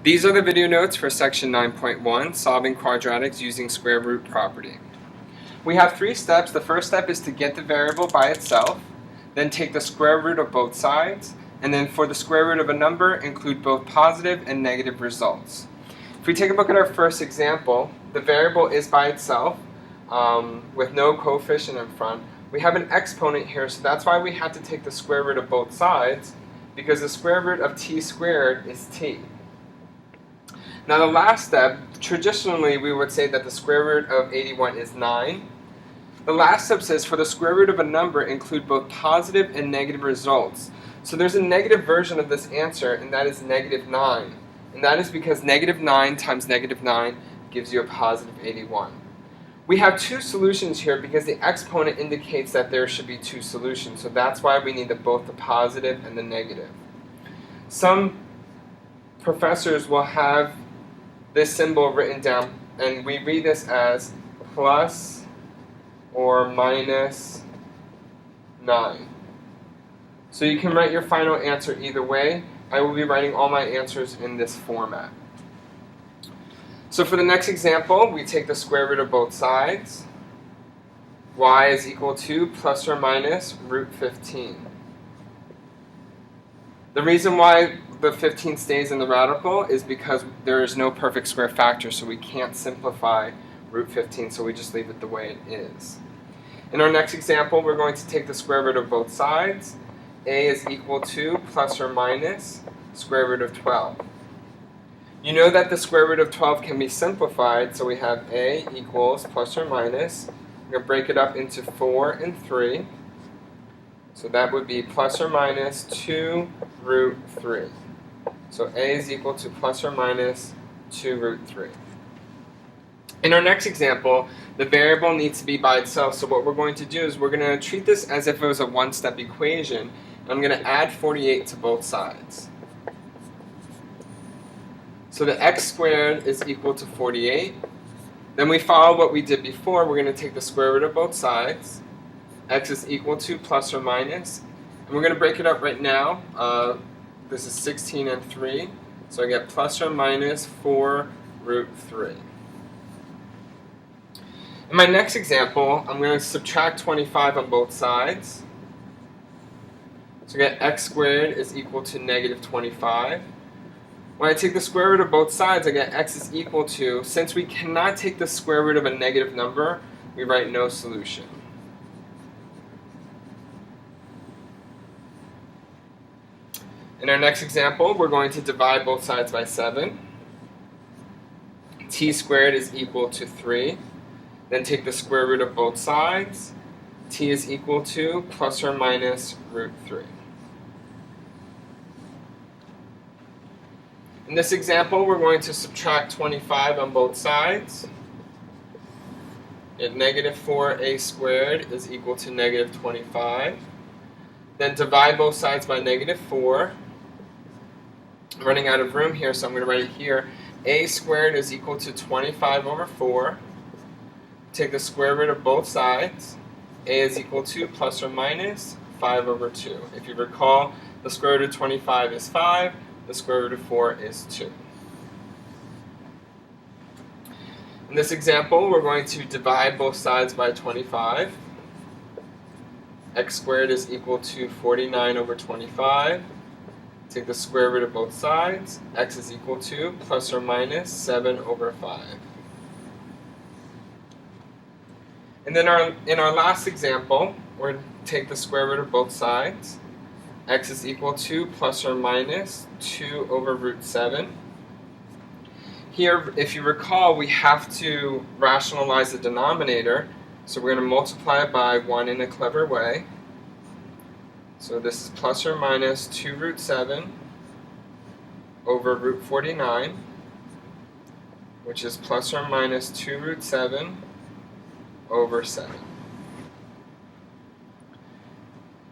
These are the video notes for section 9.1, solving quadratics using square root property. We have three steps. The first step is to get the variable by itself, then take the square root of both sides, and then for the square root of a number, include both positive and negative results. If we take a look at our first example, the variable is by itself with no coefficient in front. We have an exponent here, so that's why we have to take the square root of both sides, because the square root of t squared is t. Now the last step, traditionally we would say that the square root of 81 is 9. The last step says for the square root of a number include both positive and negative results. So there's a negative version of this answer, and that is negative 9. And that is because negative 9 times negative 9 gives you a positive 81. We have two solutions here because the exponent indicates that there should be two solutions. So that's why we need both the positive and the negative. Some professors will have this symbol written down, and we read this as plus or minus 9. So you can write your final answer either way. I will be writing all my answers in this format. So for the next example, we take the square root of both sides. Y is equal to plus or minus root 15. The reason why the 15 stays in the radical is because there is no perfect square factor, so we can't simplify root 15, so we just leave it the way it is. In our next example, we're going to take the square root of both sides. A is equal to plus or minus square root of 12. You know that the square root of 12 can be simplified, so we have A equals plus or minus. We're going to break it up into 4 and 3. So that would be plus or minus 2 root 3. So A is equal to plus or minus 2 root 3. In our next example, the variable needs to be by itself, so what we're going to do is we're going to treat this as if it was a one-step equation. I'm going to add 48 to both sides. So the x squared is equal to 48. Then we follow what we did before. We're going to take the square root of both sides. X is equal to plus or minus. And we're going to break it up right now. This is 16 and 3. So I get plus or minus 4 root 3. In my next example, I'm going to subtract 25 on both sides. So I get x squared is equal to negative 25. When I take the square root of both sides, I get x is equal to, since we cannot take the square root of a negative number, we write no solution. In our next example, we're going to divide both sides by 7. T squared is equal to 3. Then take the square root of both sides. T is equal to plus or minus root 3. In this example, we're going to subtract 25 on both sides. Get negative 4a squared is equal to negative 25. Then divide both sides by negative 4. I'm running out of room here, so I'm going to write it here. A squared is equal to 25 over 4. Take the square root of both sides. A is equal to plus or minus 5 over 2. If you recall, the square root of 25 is 5. The square root of 4 is 2. In this example, we're going to divide both sides by 25. X squared is equal to 49 over 25. Take the square root of both sides. X is equal to plus or minus 7 over 5. And then in our last example, we're going to take the square root of both sides. X is equal to plus or minus 2 over root 7. Here, if you recall, we have to rationalize the denominator. So we're going to multiply it by 1 in a clever way. So this is plus or minus 2 root 7 over root 49, which is plus or minus 2 root 7 over 7.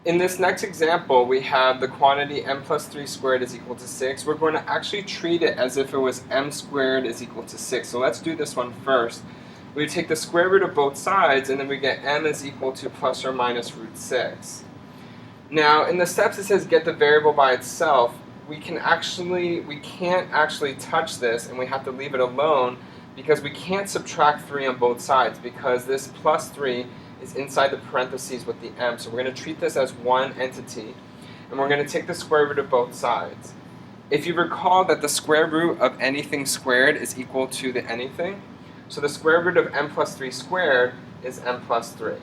In this next example, we have the quantity m plus 3 squared is equal to 6. We're going to actually treat it as if it was m squared is equal to 6. So let's do this one first. We take the square root of both sides, and then we get m is equal to plus or minus root 6. Now, in the steps it says get the variable by itself. we can't actually touch this, and we have to leave it alone because we can't subtract 3 on both sides because this plus 3 is inside the parentheses with the m. So we're going to treat this as one entity, and we're going to take the square root of both sides. If you recall that the square root of anything squared is equal to the anything, so the square root of m plus 3 squared is m plus 3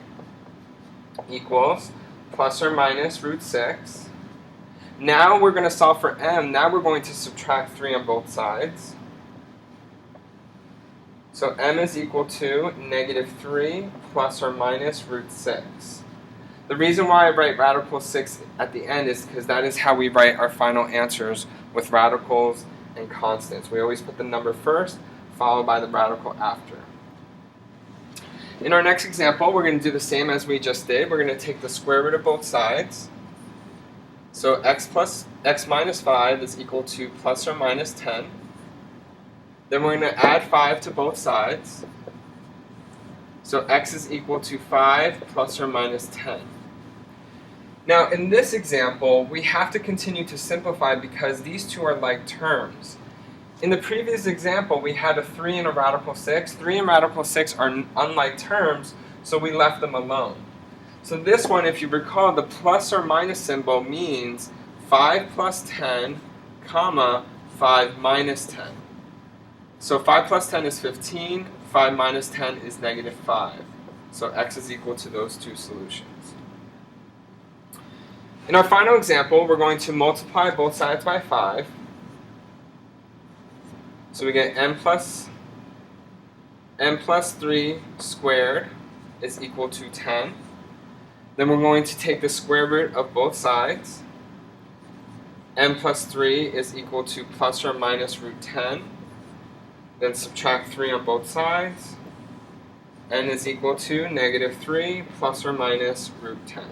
equals plus or minus root 6. Now we're going to solve for m. Now we're going to subtract 3 on both sides. So m is equal to negative 3 plus or minus root 6. The reason why I write radical 6 at the end is because that is how we write our final answers with radicals and constants. We always put the number first, followed by the radical after. In our next example, we're going to do the same as we just did. We're going to take the square root of both sides. So x minus 5 is equal to plus or minus 10. Then we're going to add 5 to both sides. So x is equal to 5 plus or minus 10. Now in this example, we have to continue to simplify because these two are like terms. In the previous example, we had a 3 and a radical 6. 3 and radical 6 are unlike terms, so we left them alone. So this one, if you recall, the plus or minus symbol means 5 plus 10, comma, 5 minus 10. So 5 plus 10 is 15, 5 minus 10 is negative 5. So x is equal to those two solutions. In our final example, we're going to multiply both sides by 5. So we get m plus 3 squared is equal to 10. Then we're going to take the square root of both sides. M plus 3 is equal to plus or minus root 10. Then subtract 3 on both sides. N is equal to negative 3 plus or minus root 10.